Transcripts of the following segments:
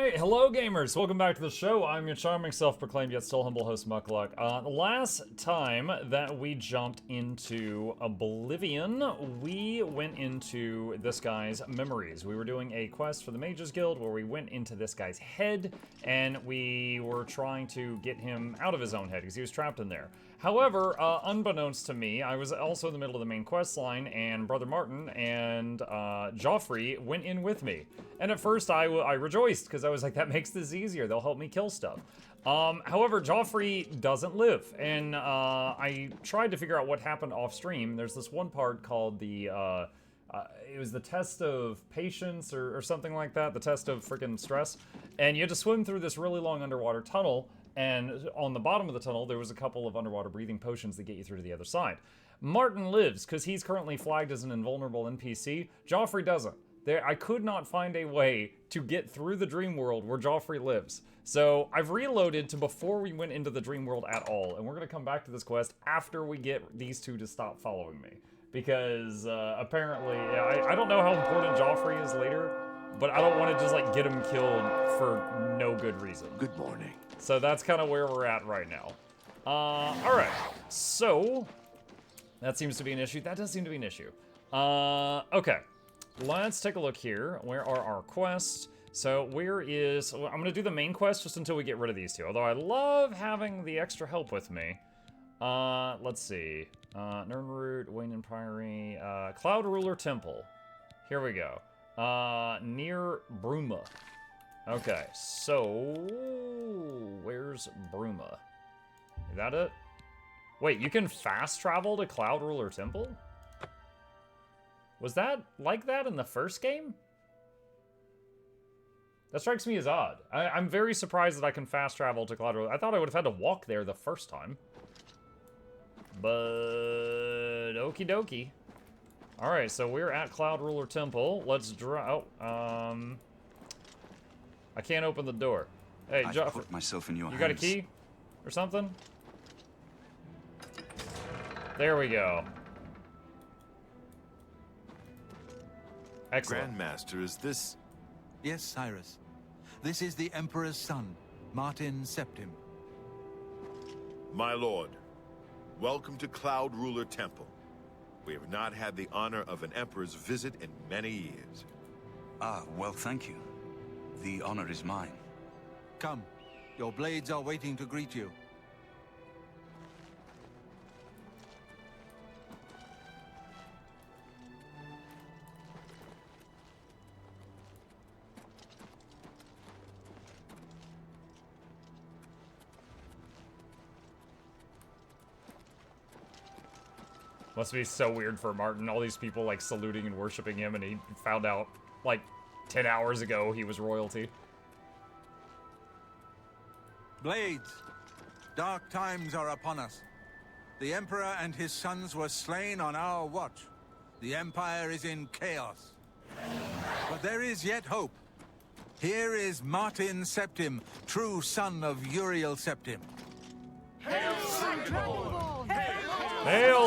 Alright, hello gamers, welcome back to the show. I'm your charming self-proclaimed yet still humble host Mukluk. The last time that we jumped into Oblivion, we went into this guy's memories. We were doing a quest for the Mages Guild where we went into this guy's head and we were trying to get him out of his own head because he was trapped in there. However, unbeknownst to me, I was also in the middle of the main quest line, and Brother Martin and Joffrey went in with me. And at first I rejoiced, because I was like, that makes this easier, they'll help me kill stuff. However, Joffrey doesn't live, and I tried to figure out what happened off stream. There's this one part called the, it was the test of patience or something like that, the test of freaking stress. And you had to swim through this really long underwater tunnel, and on the bottom of the tunnel, there was a couple of underwater breathing potions that get you through to the other side. Martin lives, because he's currently flagged as an invulnerable NPC. Joffrey doesn't. I could not find a way to get through the dream world where Joffrey lives. So I've reloaded to before we went into the dream world at all, and we're going to come back to this quest after we get these two to stop following me. Because apparently, I don't know how important Joffrey is later, but I don't want to just like get him killed for no good reason. Good morning. So that's kind of where we're at right now. Alright, so that seems to be an issue. That does seem to be an issue. Okay, let's take a look here. Where are our quests? So where is... Well, I'm going to do the main quest just until we get rid of these two. Although I love having the extra help with me. Let's see. Nernroot, Wayne and Priory, Cloud Ruler Temple. Here we go. Near Bruma. Okay, so where's Bruma? Is that it? Wait, you can fast travel to Cloud Ruler Temple? Was that like that in the first game? That strikes me as odd. I'm very surprised that I can fast travel to Cloud Ruler. I thought I would have had to walk there the first time. But okie dokie. Alright, so we're at Cloud Ruler Temple. Let's draw. Oh, I can't open the door. Hey, I've put myself in your hands. You got a key? Or something? There we go. Excellent. Grandmaster, is this... Yes, Cyrus. This is the Emperor's son, Martin Septim. My lord, welcome to Cloud Ruler Temple. We have not had the honor of an emperor's visit in many years. Ah, well, thank you. The honor is mine. Come, your blades are waiting to greet you. Must be so weird for Martin. All these people like saluting and worshiping him, and he found out like 10 hours ago he was royalty. Blades, dark times are upon us. The Emperor and his sons were slain on our watch. The Empire is in chaos. But there is yet hope. Here is Martin Septim, true son of Uriel Septim. Hail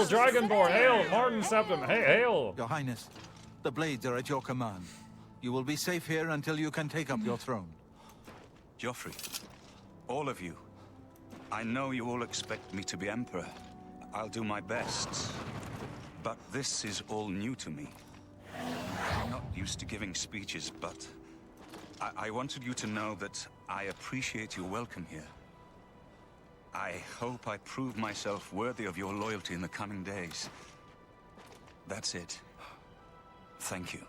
Dragonborn! Hail Martin Septim! Hey, hail! Your Highness, the blades are at your command. You will be safe here until you can take up your throne. Joffrey, all of you. I know you all expect me to be Emperor. I'll do my best. But this is all new to me. I'm not used to giving speeches, but I wanted you to know that I appreciate your welcome here. I hope I prove myself worthy of your loyalty in the coming days. That's it. Thank you.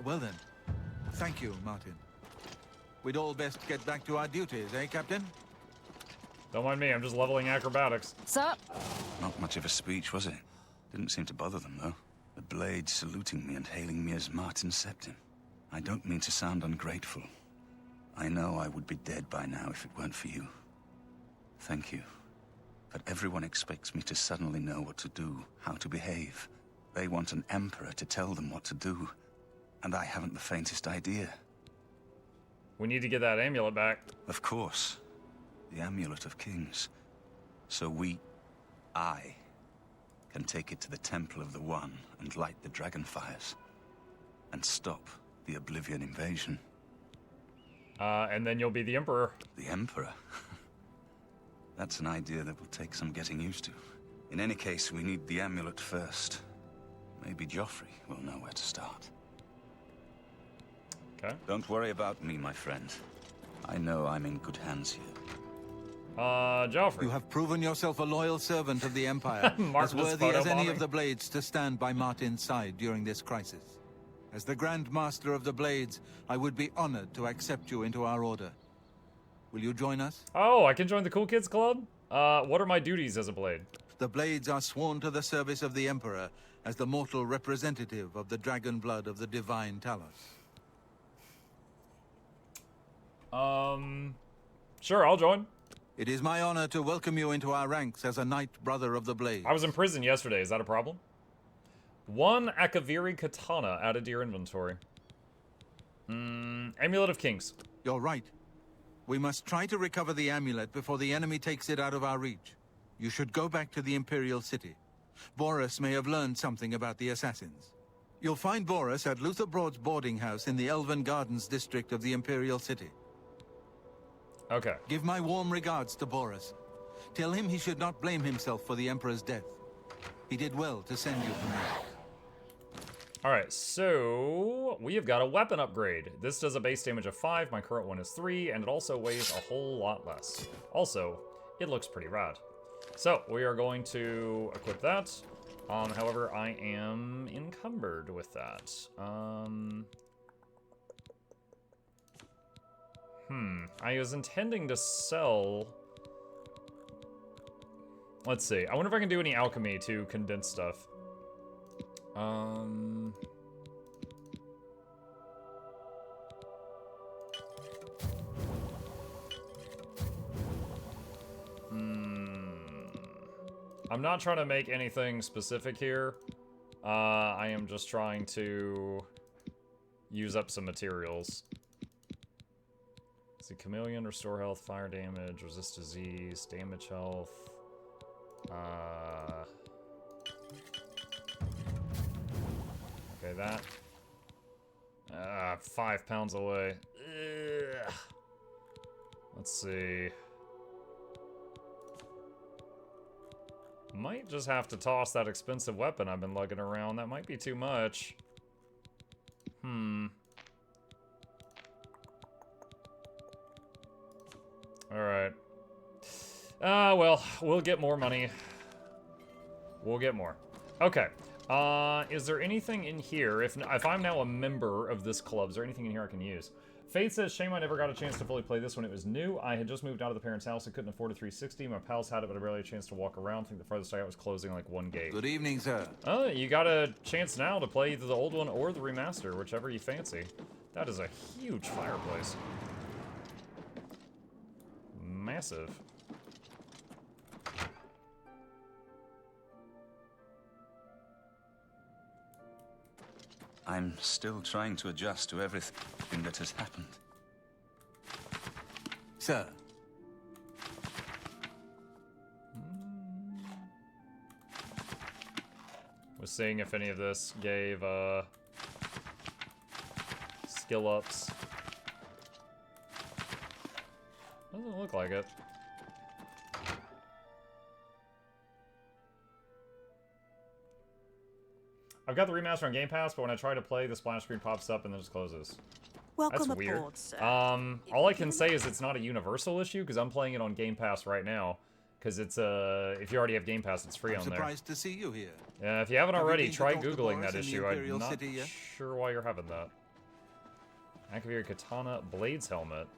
Well then, thank you, Martin. We'd all best get back to our duties, eh, Captain? Don't mind me, I'm just leveling acrobatics. Sir? Not much of a speech, was it? Didn't seem to bother them, though. The blade saluting me and hailing me as Martin Septim. I don't mean to sound ungrateful. I know I would be dead by now if it weren't for you. Thank you. But everyone expects me to suddenly know what to do, how to behave. They want an emperor to tell them what to do. And I haven't the faintest idea. We need to get that amulet back. Of course. The Amulet of Kings. So I, can take it to the Temple of the One and light the dragon fires. And stop the Oblivion invasion. And then you'll be the Emperor. The Emperor? That's an idea that will take some getting used to. In any case, we need the amulet first. Maybe Joffrey will know where to start. Okay. Don't worry about me, my friend. I know I'm in good hands here. Joffrey. You have proven yourself a loyal servant of the Empire, as worthy as any of the Blades to stand by Martin's side during this crisis. As the Grand Master of the Blades, I would be honored to accept you into our order. Will you join us? Oh, I can join the Cool Kids Club? What are my duties as a Blade? The Blades are sworn to the service of the Emperor as the mortal representative of the dragon blood of the Divine Talos. Sure, I'll join. It is my honor to welcome you into our ranks as a Knight Brother of the Blade. I was in prison yesterday, is that a problem? 1 Akaviri Katana added to your inventory. Amulet of Kings. You're right. We must try to recover the amulet before the enemy takes it out of our reach. You should go back to the Imperial City. Boris may have learned something about the assassins. You'll find Boris at Luther Broad's boarding house in the Elven Gardens district of the Imperial City. Okay. Give my warm regards to Boris. Tell him he should not blame himself for the Emperor's death. He did well to send you to me. Alright, so we have got a weapon upgrade. This does a base damage of 5, my current one is 3, and it also weighs a whole lot less. Also, it looks pretty rad. So, we are going to equip that. However, I am encumbered with that. I was intending to sell... Let's see. I wonder if I can do any alchemy to condense stuff. I'm not trying to make anything specific here. I am just trying to use up some materials. Let's see, chameleon, restore health, fire damage, resist disease, damage health. Okay, that. 5 pounds away. Ugh. Let's see. Might just have to toss that expensive weapon I've been lugging around. That might be too much. Alright. Well, we'll get more money. We'll get more. Okay. Is there anything in here? If I'm now a member of this club, is there anything in here I can use? Fate says, shame I never got a chance to fully play this when it was new. I had just moved out of the parents' house. I couldn't afford a 360. My pals had it, but I barely had a chance to walk around. I think the farthest I got was closing like 1 gate. Good evening, sir. Oh, you got a chance now to play either the old one or the remaster, whichever you fancy. That is a huge fireplace. Massive. I'm still trying to adjust to everything that has happened. Sir. Was seeing if any of this gave, skill ups. Doesn't look like it. I've got the remaster on Game Pass, but when I try to play, the splash screen pops up and then just closes. Welcome That's weird. aboard, sir. All I can say is it's not a universal issue, because I'm playing it on Game Pass right now. Because it's, if you already have Game Pass, it's free on there. Surprised to see you here. Yeah, if you haven't Have you already, been to try Dr. Googling Boris that in the issue. I'm Imperial not City yet? sure why you're having that. Akaviri Katana Blades Helmet.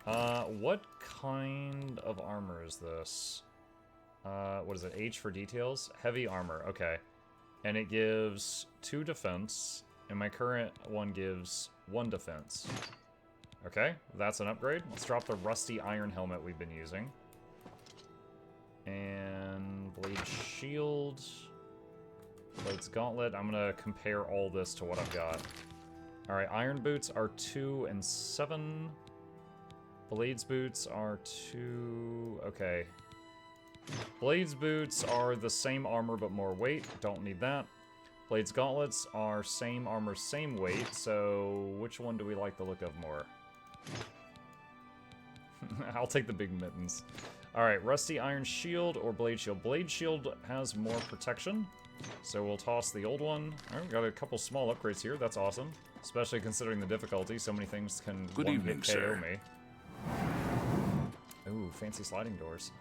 What kind of armor is this? What is it? H for details? Heavy armor, okay. And it gives 2 defense, and my current one gives 1 defense. Okay, that's an upgrade. Let's drop the rusty iron helmet we've been using. And blade shield. Blades gauntlet. I'm gonna compare all this to what I've got. Alright, iron boots are 2 and 7. Blades boots are 2... Okay. Blades boots are the same armor but more weight. Don't need that. Blades gauntlets are same armor, same weight. So which one do we like the look of more? I'll take the big mittens. Alright, rusty iron shield or blade shield. Blade shield has more protection, so we'll toss the old one. Alright, we got a couple small upgrades here. That's awesome. Especially considering the difficulty. So many things can one-hit KO me. Ooh, fancy sliding doors.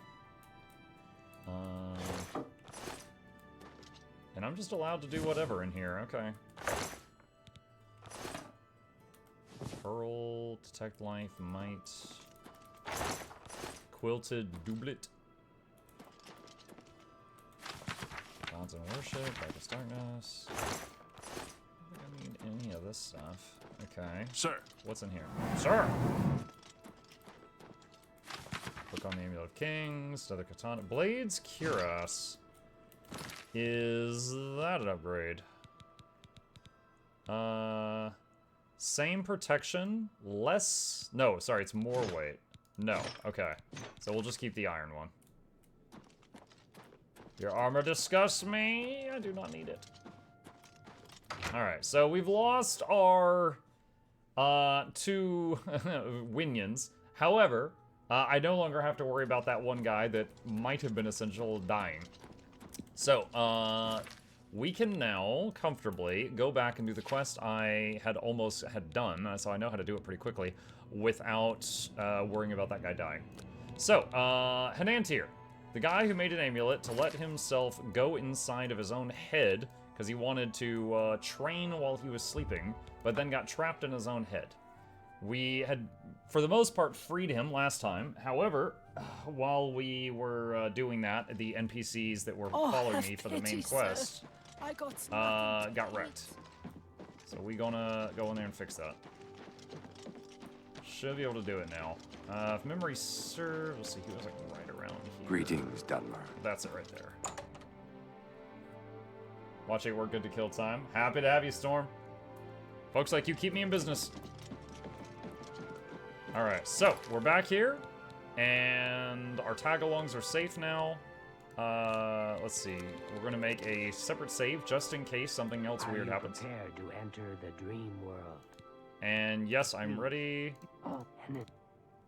And I'm just allowed to do whatever in here. Okay. Pearl, detect life, might... Quilted doublet. Gods and worship, darkest darkness. I don't think I need any of this stuff. Okay. Sir. What's in here? Sir! Book on the Amulet of Kings, another katana. Blades Cuirass. Is that an upgrade? Same protection, less... No, sorry, it's more weight. No, okay. So we'll just keep the iron one. Your armor disgusts me. I do not need it. Alright, so we've lost our 2 Winions. However, I no longer have to worry about that one guy that might have been essential dying. So, we can now comfortably go back and do the quest I had almost done, so I know how to do it pretty quickly, without worrying about that guy dying. So, Hanantir, the guy who made an amulet to let himself go inside of his own head, because he wanted to train while he was sleeping, but then got trapped in his own head. We had, for the most part, freed him last time. However, while we were doing that, the NPCs that were following me for the main quest got wrecked. So we gonna go in there and fix that. Should be able to do it now. If memory serves, let's see, he was like right around here. Greetings, Dunmer. That's it right there. Watch it work good to kill time. Happy to have you, Storm. Folks like you keep me in business. Alright, so we're back here, and our tagalongs are safe now. Let's see. We're gonna make a separate save just in case something else weird happens. Prepared to enter the dream world? And yes, I'm ready. Oh,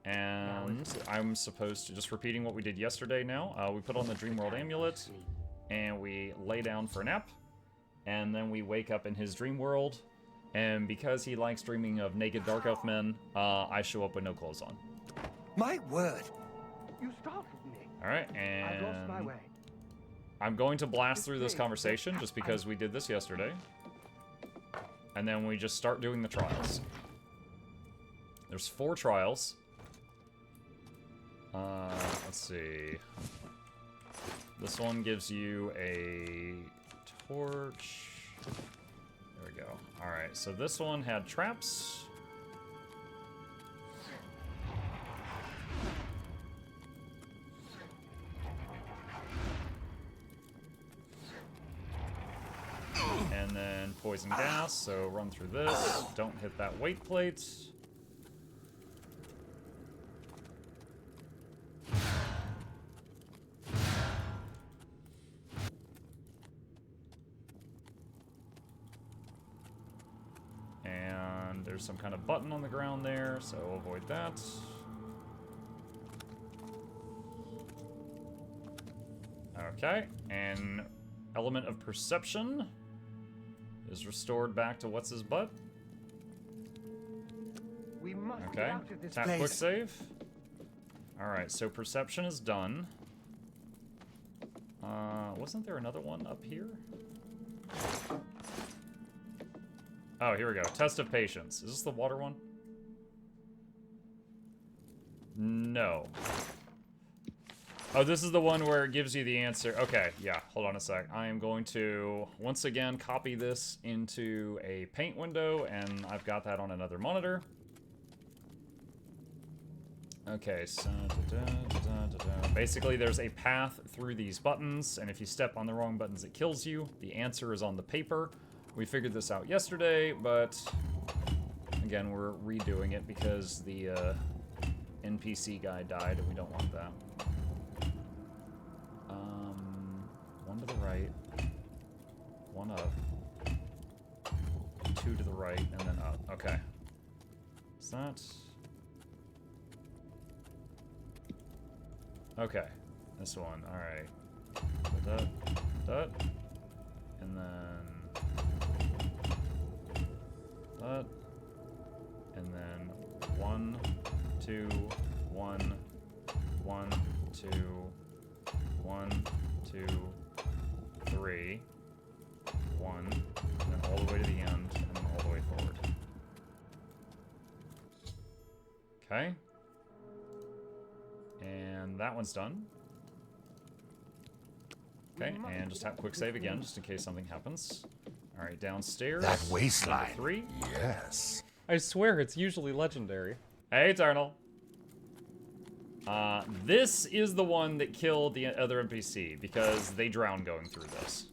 And I'm supposed to, just repeating what we did yesterday now. We put on the dream world amulet, and we lay down for a nap, and then we wake up in his dream world. And because he likes dreaming of naked dark elf men, I show up with no clothes on. My word! You startled me. Alright, I lost my and way. I'm going to blast through this conversation just because we did this yesterday. And then we just start doing the trials. There's 4 trials. Let's see. This one gives you a torch. There we go. Alright, so this one had traps. And then poison gas, so run through this. Don't hit that weight plate. And there's some kind of button on the ground there, so avoid that. Okay, and element of perception is restored back to what's his butt. We must get Okay, out of this tap place. quick save. Alright, so perception is done. Wasn't there another one up here? Oh, here we go. Test of patience. Is this the water one? No. Oh, this is the one where it gives you the answer. Okay, yeah, hold on a sec. I am going to, once again, copy this into a paint window, and I've got that on another monitor. Okay, so basically there's a path through these buttons, and if you step on the wrong buttons, it kills you. The answer is on the paper. We figured this out yesterday, but again, we're redoing it because the NPC guy died, and we don't want that. One to the right, one up, 2 to the right, and then up. Okay. Is that... Okay, this one. All right. That, and then that, and then 1, 2, 1, 1, 2, 1, 2, 3, 1, and then all the way to the end, and then all the way forward. Okay. And that one's done. Okay, and just have quick save again, just in case something happens. Alright, downstairs. That waistline. Number 3. Yes. I swear it's usually legendary. Hey, Eternal. This is the one that killed the other NPC, because they drown going through this.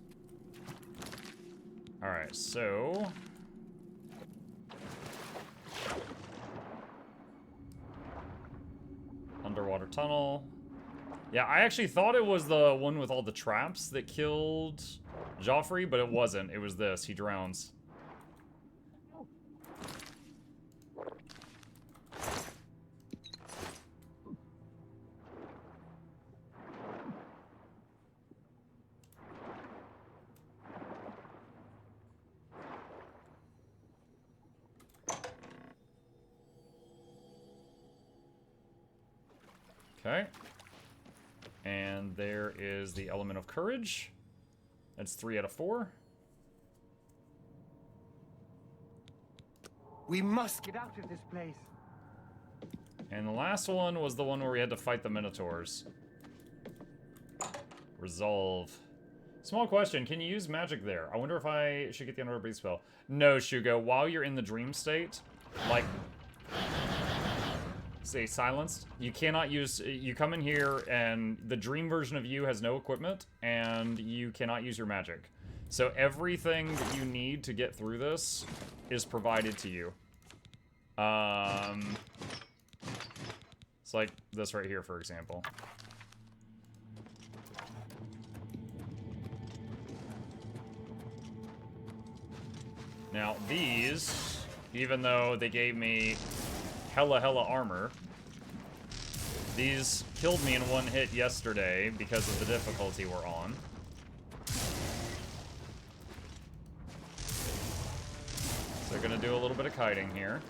Alright, so... Underwater tunnel. Yeah, I actually thought it was the one with all the traps that killed Joffrey, but it wasn't. It was this. He drowns. Okay. And there is the element of courage. That's 3 out of 4. We must get out of this place. And the last one was the one where we had to fight the Minotaurs. Resolve. Small question, can you use magic there? I wonder if I should get the Underwater Breathe spell. No, Shugo, while you're in the dream state, like... Say silenced. You cannot use, you come in here and the dream version of you has no equipment and you cannot use your magic. So everything that you need to get through this is provided to you. It's like this right here, for example. Now these, even though they gave me hella armor. These killed me in one hit yesterday because of the difficulty we're on. So they're gonna do a little bit of kiting here.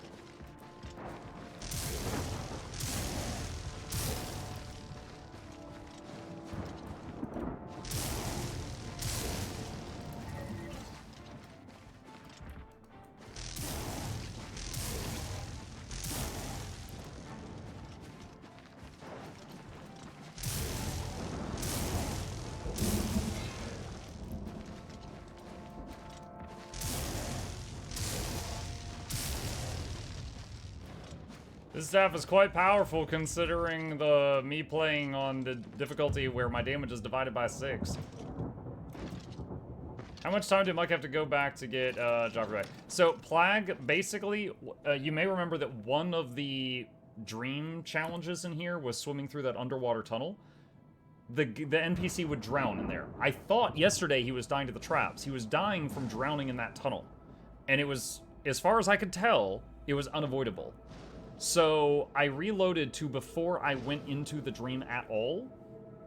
This staff is quite powerful considering me playing on the difficulty where my damage is divided by 6. How much time did Mike have to go back to get Joffrey back? So Plague, basically, you may remember that one of the dream challenges in here was swimming through that underwater tunnel. The NPC would drown in there. I thought yesterday he was dying to the traps. He was dying from drowning in that tunnel. And it was, as far as I could tell, it was unavoidable. So I reloaded to before I went into the dream at all,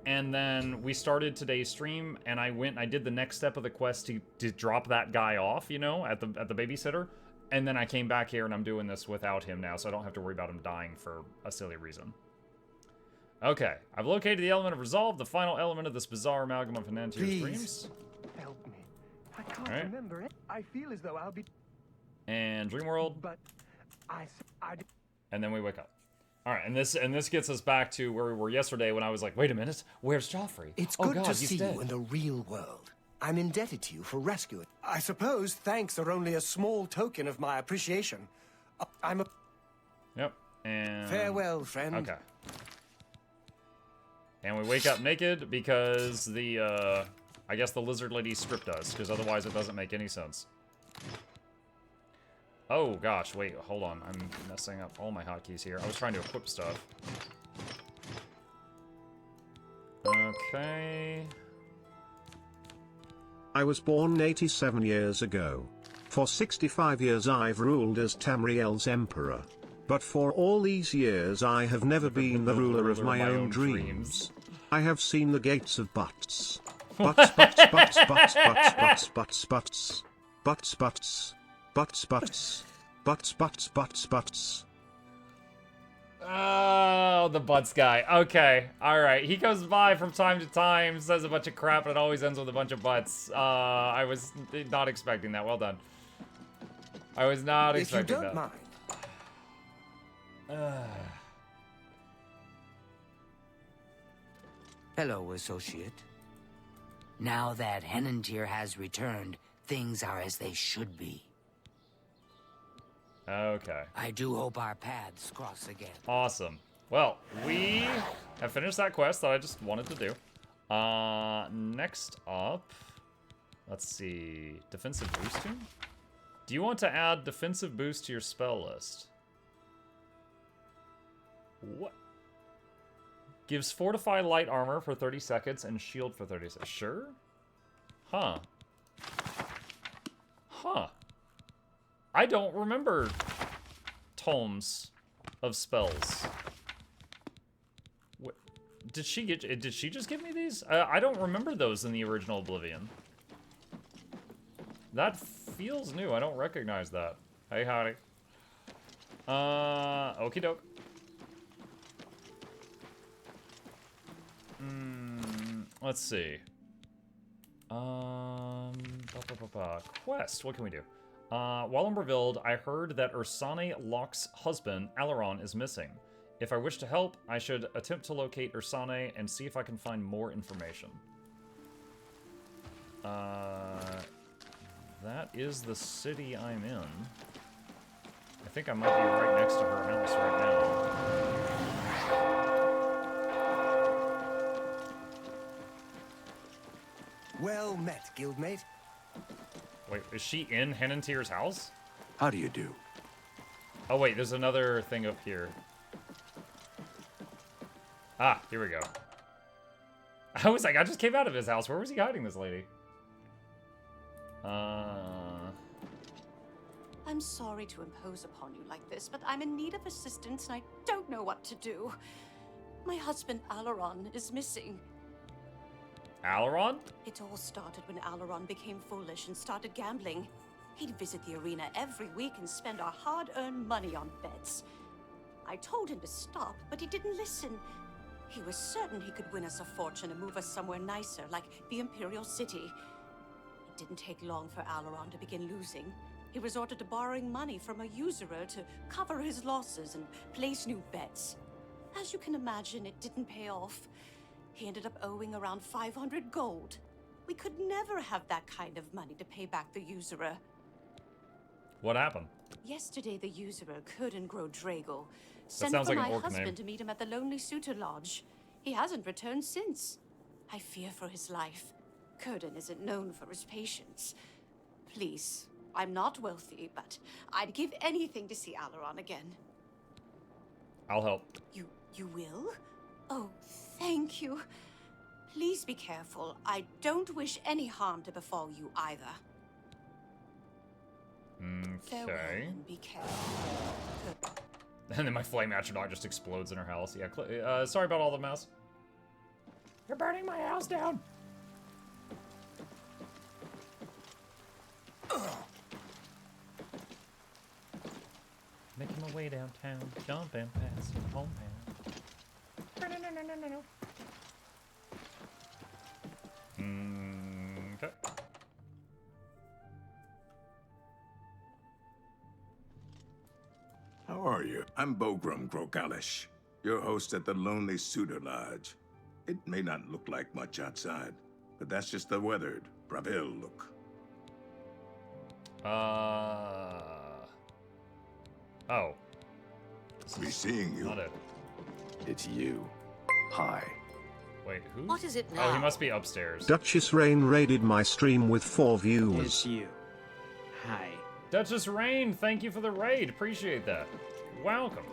and then we started today's stream, and I went and I did the next step of the quest to drop that guy off, you know, at the babysitter, and then I came back here and I'm doing this without him now, so I don't have to worry about him dying for a silly reason. Okay, I've located the element of resolve, the final element of this bizarre amalgam of Anantio's dreams. Help me. I can't All right. remember it. I feel as though I'll be... And Dream World. But I... And then we wake up. All right, and this gets us back to where we were yesterday when I was like, wait a minute, where's Joffrey? It's oh good God, to he's see dead. you in the real world. I'm indebted to you for rescuing. I suppose thanks are only a small token of my appreciation. I'm a... Yep, and... Farewell, friend. Okay. And we wake up naked because the, I guess the lizard lady stripped us, because otherwise it doesn't make any sense. Oh gosh, wait, hold on. I'm messing up all my hotkeys here. I was trying to equip stuff. Okay. I was born 87 years ago. For 65 years I've ruled as Tamriel's emperor. But for all these years I have never been the ruler of my own dreams. I have seen the gates of butts. Butts, butts, butts, butts, butts, butts, butts, butts. Butts, butts. Butts, butts. Butts, butts, butts, butts. Oh, the butts guy. Okay, alright. He comes by from time to time, says a bunch of crap, and it always ends with a bunch of butts. I was not expecting that. Well done. I was not expecting that. If you don't mind. Hello, associate. Now that Henantier has returned, things are as they should be. Okay. I do hope our paths cross again. Awesome. Well, we have finished that quest that I just wanted to do. Next up, let's see. Defensive boosting? Do you want to add defensive boost to your spell list? What? Gives fortify light armor for 30 seconds and shield for 30 seconds. Sure? Huh. Huh. I don't remember tomes of spells. What, did she just give me these? I don't remember those in the original Oblivion. That feels new. I don't recognize that. Hey, howdy. Okie doke. Let's see. Quest. What can we do? While in Breville, I heard that Ursane Locke's husband, Alaron, is missing. If I wish to help, I should attempt to locate Ursane and see if I can find more information. That is the city I'm in. I think I might be right next to her house right now. Well met, guildmate. Wait, is she in Henantier's house? How do you do? Oh wait, there's another thing up here. Ah, here we go. I was like, I just came out of his house. Where was he hiding this lady? I'm sorry to impose upon you like this, but I'm in need of assistance and I don't know what to do. My husband, Alaron, is missing. Alaron? It all started when Alaron became foolish and started gambling. He'd visit the arena every week and spend our hard-earned money on bets. I told him to stop, but he didn't listen. He was certain he could win us a fortune and move us somewhere nicer, like the Imperial City. It didn't take long for Alaron to begin losing. He resorted to borrowing money from a usurer to cover his losses and place new bets. As you can imagine, it didn't pay off. He ended up owing around 500 gold. We could never have that kind of money to pay back the usurer. What happened? Yesterday, the usurer, Kurden Drago, That sent sounds for like an my orc husband name. to meet him at the Lonely Suitor Lodge. He hasn't returned since. I fear for his life. Kurden isn't known for his patience. Please, I'm not wealthy, but I'd give anything to see Alaron again. I'll help. You will? Oh, thank you. Please be careful. I don't wish any harm to befall you either. Farewell Okay. and be careful. And then my flame astronaut just explodes in her house. Yeah, sorry about all the mess. You're burning my house down. Making my way downtown, jumping past your hometown. Okay. How are you? I'm Bogram Grokalish, your host at the Lonely Suitor Lodge. It may not look like much outside, but that's just the weathered Breville look. Oh. Be seeing you. Not it. It's you. Hi. Wait, who? What is it Oh, now? he must be upstairs. Duchess Rain raided my stream with 4 viewers. It's you. Hi. Duchess Rain, thank you for the raid. Appreciate that. Welcome.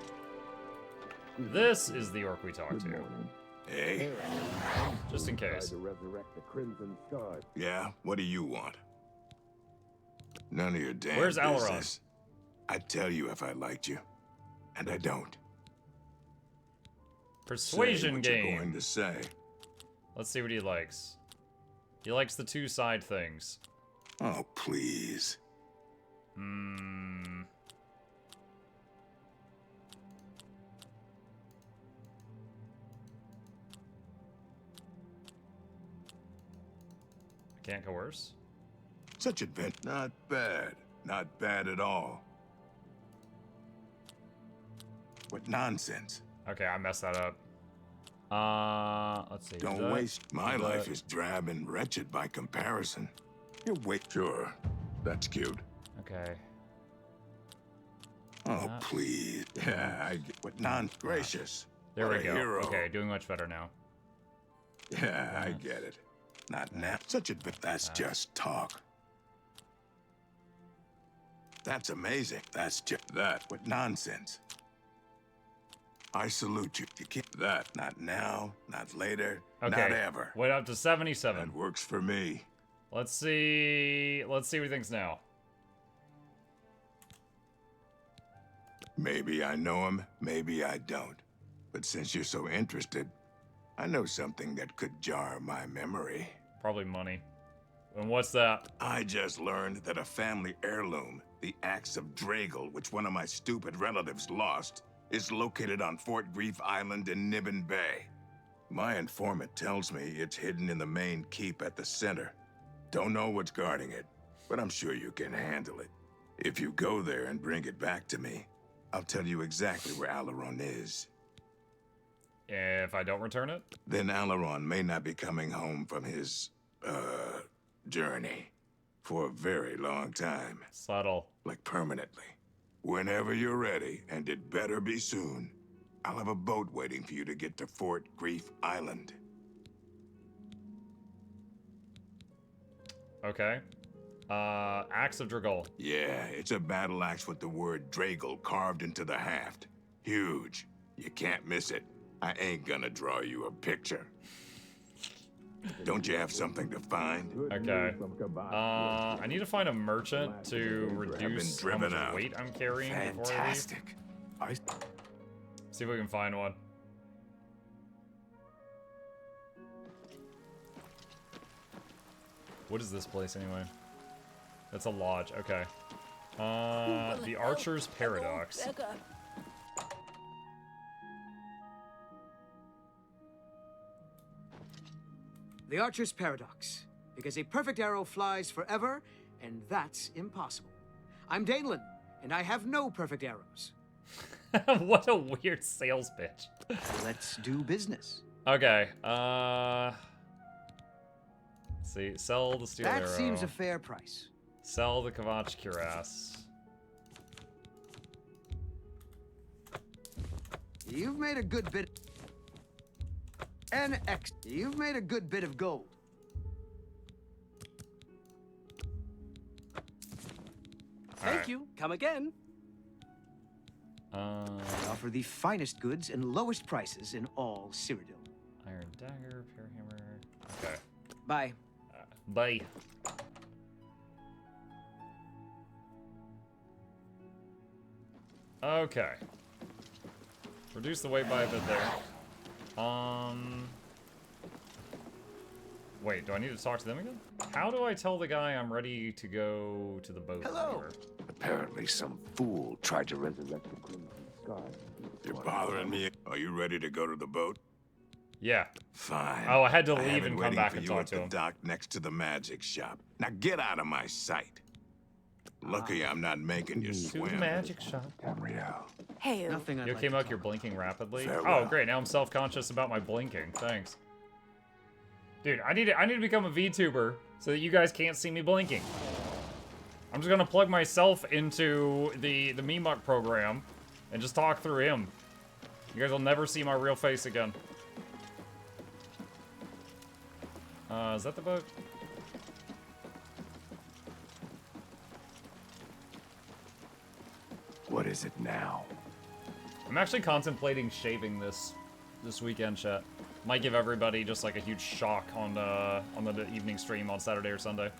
This is the orc we talked to. Hey? Just in case. To resurrect the Crimson Star. Yeah? What do you want? None of your damn Where's Alaron? business. I'd tell you if I liked you. And I don't. Persuasion say what game. You're going to say. Let's see what he likes. He likes the two side things. Oh, please. Hmm. Can't coerce? Such adventure. Not bad. Not bad at all. What nonsense. Okay, I messed that up. Let's see. Don't waste. My life is drab and wretched by comparison. You wait. Sure. That's cute. Okay. Oh, please. Yeah, I get what gracious. There What we a go. hero. Okay, doing much better now. Yeah, I get it. Not now. Such a that's just talk. That's amazing. That's just that. What nonsense. I salute you. You keep that. Not now, not later, Okay. not ever. Went up to 77. That works for me. Let's see. Let's see what he thinks now. Maybe I know him, maybe I don't. But since you're so interested, I know something that could jar my memory. Probably money. And what's that? I just learned that a family heirloom, the axe of Dragal, which one of my stupid relatives lost, is located on Fort Grief Island in Nibbin Bay. My informant tells me it's hidden in the main keep at the center. Don't know what's guarding it, but I'm sure you can handle it. If you go there and bring it back to me, I'll tell you exactly where Alaron is. If I don't return it? Then Alaron may not be coming home from his, journey for a very long time. Subtle. Like permanently. Whenever you're ready, and it better be soon, I'll have a boat waiting for you to get to Fort Grief Island. Okay. Axe of Dragal. Yeah, it's a battle axe with the word Dragal carved into the haft. Huge. You can't miss it. I ain't gonna draw you a picture. Don't you have something to find? Okay. I need to find a merchant to reduce how much out. weight I'm carrying Fantastic. before I leave. See if we can find one. What is this place anyway? That's a lodge. Okay. The Archer's Paradox. The Archer's Paradox. Because a perfect arrow flies forever, and that's impossible. I'm Danelan, and I have no perfect arrows. What a weird sales pitch. Let's do business. Okay. Let's see. Sell the steel arrow. That seems a fair price. Sell the Kavach cuirass. You've made a good bit. You've made a good bit of gold. Thank you. Come again. I offer the finest goods and lowest prices in all Cyrodiil. Iron dagger, pear hammer. Okay. Bye. Bye. Okay. Reduce the weight by a bit there. Wait, do I need to talk to them again? How do I tell the guy I'm ready to go to the boat? Hello. Apparently some fool tried to resurrect the Crimson Sky. You're bothering me. Are you ready to go to the boat? Yeah. Fine. Oh, I had to have leave it and come waiting back for and you talk at to the him. dock next to the magic shop. Now get out of my sight. Lucky I'm not making you To swim. the magic shop. Gabrielle. Hey, Nothing I'd You like came to out, you're blinking rapidly. Farewell. Oh, great. Now I'm self-conscious about my blinking. Thanks. Dude, I need to become a VTuber so that you guys can't see me blinking. I'm just gonna plug myself into the Mukluk program and just talk through him. You guys will never see my real face again. Is that the boat? What is it now? I'm actually contemplating shaving this weekend, chat. Might give everybody just like a huge shock on the evening stream on Saturday or Sunday.